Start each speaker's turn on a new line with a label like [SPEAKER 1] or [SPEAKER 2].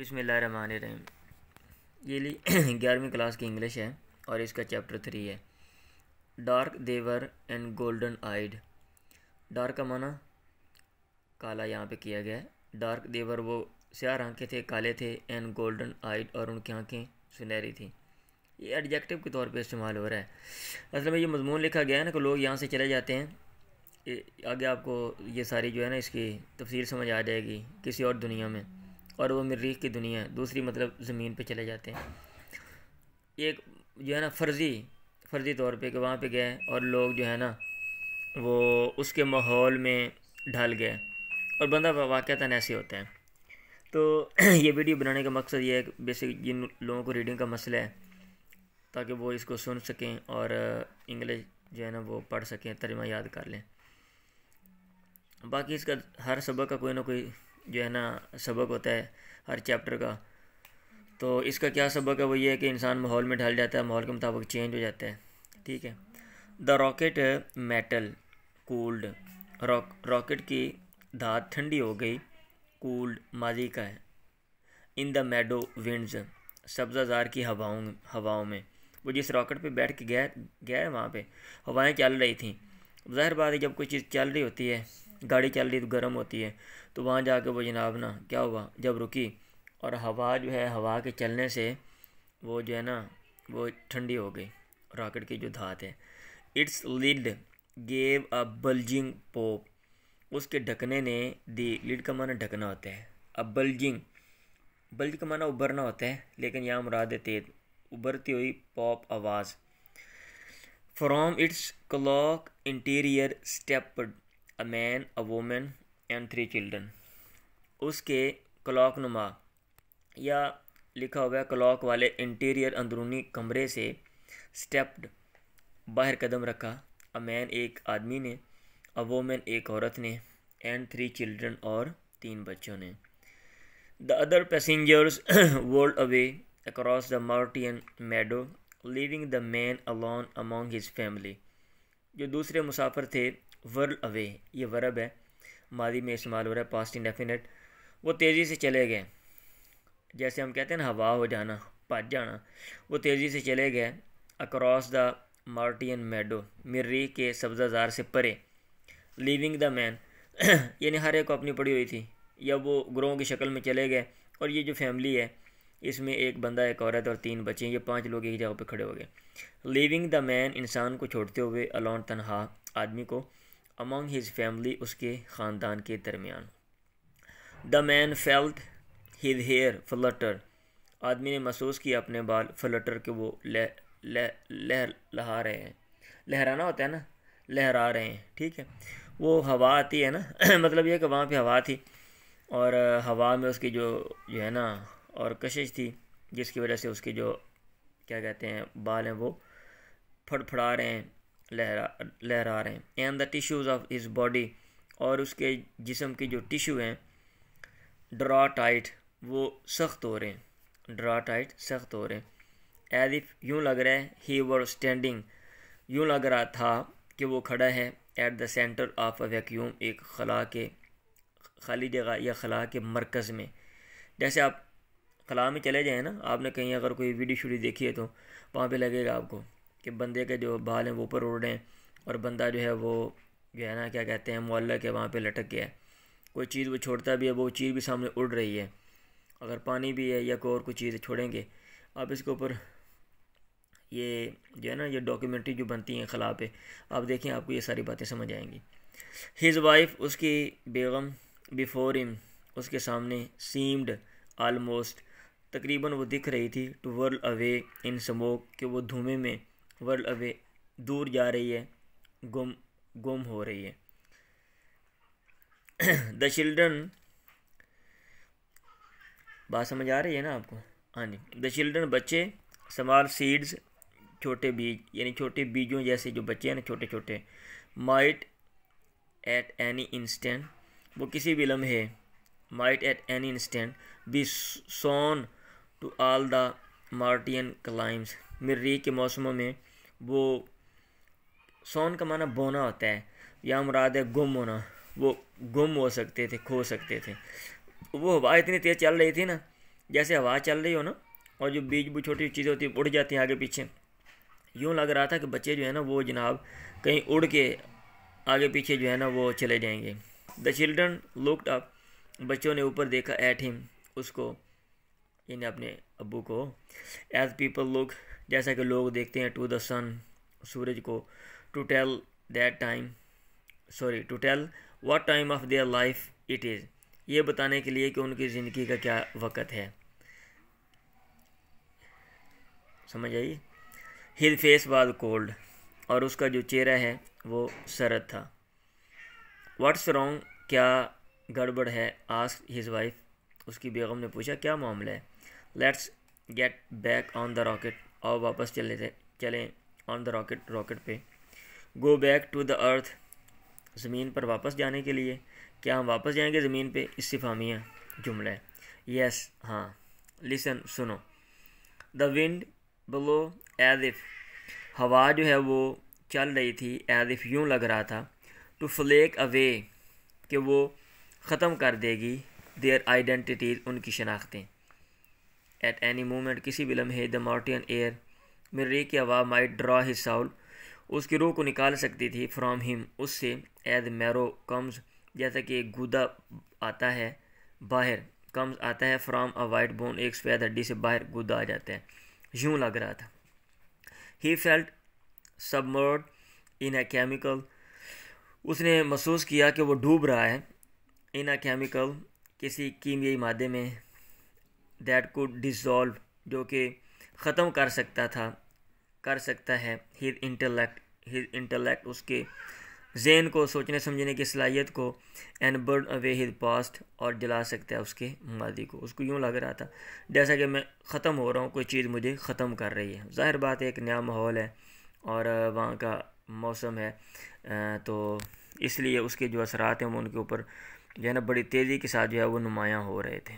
[SPEAKER 1] बिस्मिल्लाहिर्रहमानिर्रहीम। ये 11वीं क्लास की इंग्लिश है और इसका चैप्टर 3 है। Dark they were and golden eyed. Dark का माना काला यहाँ पे किया गया है। डार्क देवर वो स्याह आंखें थे, काले थे, एंड गोल्डन आइड और उनकी आंखें सुनहरी थी। ये एडजेक्टिव के तौर पे इस्तेमाल हो रहा है। असल में ये मजमून लिखा गया है ना कि लोग यहाँ से चले जाते हैं। आगे आपको ये सारी जो है ना इसकी तफसीर समझ आ जाएगी किसी और दुनिया में, और वो मरीख की दुनिया है दूसरी, मतलब ज़मीन पे चले जाते हैं। एक जो है ना फ़र्ज़ी तौर पे कि वहाँ पे गए और लोग जो है ना वो उसके माहौल में ढल गए और बंदा वाक़तन ऐसे होता है। तो ये वीडियो बनाने का मकसद ये है कि बेसिक जिन लोगों को रीडिंग का मसला है ताकि वो इसको सुन सकें और इंग्लिश जो है ना वो पढ़ सकें, तर्जुमा याद कर लें। बाकी इसका हर सबक का कोई ना कोई जो है ना सबक होता है हर चैप्टर का। तो इसका क्या सबक है, वो ये है कि इंसान माहौल में ढल जाता है, माहौल के मुताबिक चेंज हो जाता है। ठीक है। The rocket metal cooled. Rocket की धात ठंडी हो गई। कूल्ड माजी का है। In the Medo winds, Sabzazar की हवाओं में। वो जिस रॉकेट पे बैठ के गया वहाँ पे हवाएं चल रही थी। ज़ाहिर बात है जब कोई चीज़ चल रही होती है, गाड़ी चल रही तो गर्म होती है, तो वहाँ जाके वो जनाब ना क्या हुआ, जब रुकी और हवा जो है हवा के चलने से वो जो है ना वो ठंडी हो गई। रॉकेट की जो धात है। Its lid gave a bulging pop. उसके ढकने ने दी। लिड का माना ढकना होता है। अब बल्ज का माना उभरना होता है, लेकिन यहाँ मुराद तेज उभरती हुई पॉप आवाज़। From its clock interior stepped a man, a woman and 3 children. उसके क्लॉक नुमा या लिखा हुआ है क्लॉक वाले इंटीरियर अंदरूनी कमरे से स्टेप्ड बाहर कदम रखा। अ मैन एक आदमी ने, अ वोमन एक औरत ने, एंड 3 चिल्ड्रन और 3 बच्चों ने। The other passengers walked away across the Martian meadow, leaving the man alone among his family. जो दूसरे मुसाफिर थे, वर्ल्ड अवे ये वर्ब है, मादी में इस्तेमाल हो रहा है, पास्ट इंडेफिनिट। वो तेज़ी से चले गए, जैसे हम कहते हैं ना हवा हो जाना, भज जाना। वो तेज़ी से चले गए अक्रॉस द मार्टियन मेडो, मिर्री के सब्ज़ाजार से परे। लीविंग द मैन यानी हर एक को अपनी पड़ी हुई थी, या वो ग्रोह की शक्ल में चले गए। और ये जो फैमिली है इसमें एक बंदा, एक औरत और 3 बच्चे, ये 5 लोग एक जगह पे खड़े हो गए। लीविंग द मैन इंसान को छोड़ते हुए, अलोन तनहा आदमी को, अमंग हिज फैमिली उसके ख़ानदान के दरमियान। The man felt his hair flutter. आदमी ने महसूस किया अपने बाल फ्लटर के वो लहरा रहे हैं। लहराना होता है ना, लहरा रहे हैं। ठीक है। वो हवा आती है ना मतलब ये कि वहाँ पे हवा थी और हवा में उसकी जो है ना और कशिश थी, जिसकी वजह से उसके जो क्या कहते हैं बाल हैं वो फड़फड़ा रहे हैं, लहरा रहे हैं। And the tissues of his body, और उसके जिस्म की जो टिश्यू हैं, ड्रा टाइट वो सख्त हो रहे हैं। ड्रा टाइट सख्त हो रहे हैं। एज इफ़ यूँ लग रहा है ही वर स्टैंडिंग, यूँ लग रहा था कि वो खड़ा है। At the centre of a vacuum, एक खला के खाली जगह या खला के मरकज़ में। जैसे आप खला में चले जाएँ ना, आपने कहीं अगर कोई वीडियो देखी है तो वहाँ पे लगेगा आपको कि बंदे के जो बाल हैं वो ऊपर उड़ रहे हैं और बंदा जो है वो जो है ना क्या कहते हैं मुअल्लक है, वहाँ पे लटक गया है। कोई चीज़ वो छोड़ता भी है, वो चीज़ भी सामने उड़ रही है। अगर पानी भी है या कोई और कोई चीज़ छोड़ेंगे आप इसके ऊपर, ये जो है ना ये डॉक्यूमेंट्री जो बनती हैं खला पे, आप देखें आपको ये सारी बातें समझ आएंगी। हिज वाइफ उसकी बेगम, बिफोर हिम उसके सामने, सीम्ड आलमोस्ट तकरीबन वो दिख रही थी, two world away in smoke कि वो धुएं में, वर्ल्ड अवे दूर जा रही है, गुम हो रही है। द चिल्ड्रन, बात समझ आ रही है ना आपको? हाँ जी। द चिल्ड्रन बच्चे, स्मॉल सीड्स छोटे बीज, यानी छोटे बीजों जैसे जो बच्चे हैं ना छोटे छोटे। माइट एट एनी इंस्टेंट वो किसी भी लम्हे, might at any instant be sown to all the Martian climes. मर्री के मौसमों में वो, सोन का माना बोना होता है, या मुराद है गुम होना, वो गुम हो सकते थे, खो सकते थे। वो हवा इतनी तेज़ चल रही थी ना जैसे हवा चल रही हो ना, और जो बीज वो छोटी चीज़ें होती हैं उड़ जाती हैं आगे पीछे, यूँ लग रहा था कि बच्चे जो है ना वो जनाब कहीं उड़ के आगे पीछे जो है ना वो चले जाएंगे। द चिल्ड्रन लुक्ड अप, बच्चों ने ऊपर देखा, एट हिम, उसको, यानी अपने अब्बू को, एज पीपल लुक, जैसा कि लोग देखते हैं, टू द सन, सूरज को, to tell that time, sorry to tell what time of their life it is, ये बताने के लिए कि उनकी ज़िंदगी का क्या वक़्त है। समझ आई? हिज फेस वाज कोल्ड, और उसका जो चेहरा है वो सरद था। व्हाट्स रॉन्ग, क्या गड़बड़ है, आस्क्ड हिज वाइफ, उसकी बेगम ने पूछा क्या मामला है। Let's get back on the rocket, और वापस चलें ऑन द रॉकेट पे। Go back to the earth, ज़मीन पर वापस जाने के लिए, क्या हम वापस जाएंगे ज़मीन पे, इस्तिफामिया जुमला है। यस, हाँ। लिसन, सुनो। The wind blow as if, हवा जो है वो चल रही थी, एज इफ़ यूँ लग रहा था, टू फ्लेक अवे, कि वो ख़त्म कर देगी, देयर आइडेंटिटीज़, उनकी शनाख्तें। एट एनी मोमेंट, किसी भी लम्हे, द मार्टियन एयर, मर्री की हवा, माइट ड्रा हिज साउल, उसकी रूह को निकाल सकती थी, फ्रॉम हिम, उससे, एज मैरो कम्स, जैसा कि एक गूदा आता है बाहर, कम्स आता है, फ्रॉम अ वाइट बोन, एक सफ़ेद हड्डी से बाहर गूदा आ जाता है, यूँ लग रहा था। He felt सबमर्ड in a chemical, उसने महसूस किया कि वो डूब रहा है, इन अ केमिकल, किसी कीमियाई मादे में, दैट कुड डिसॉल्व, जो कि ख़त्म कर सकता है, हिज इंटेलेक्ट, उसके ज़हन को, सोचने समझने की सलाहियत को, and burn away his past, और जला सकता है उसके मादी को। उसको यूँ लग रहा था जैसा कि मैं ख़त्म हो रहा हूँ, कोई चीज़ मुझे ख़त्म कर रही है। ज़ाहिर बात है, एक नया माहौल है और वहाँ का मौसम है, तो इसलिए उसके जो असरात हैं वो उनके ऊपर जो है ना बड़ी तेज़ी के साथ जो है वो नुमायाँ हो रहे थे।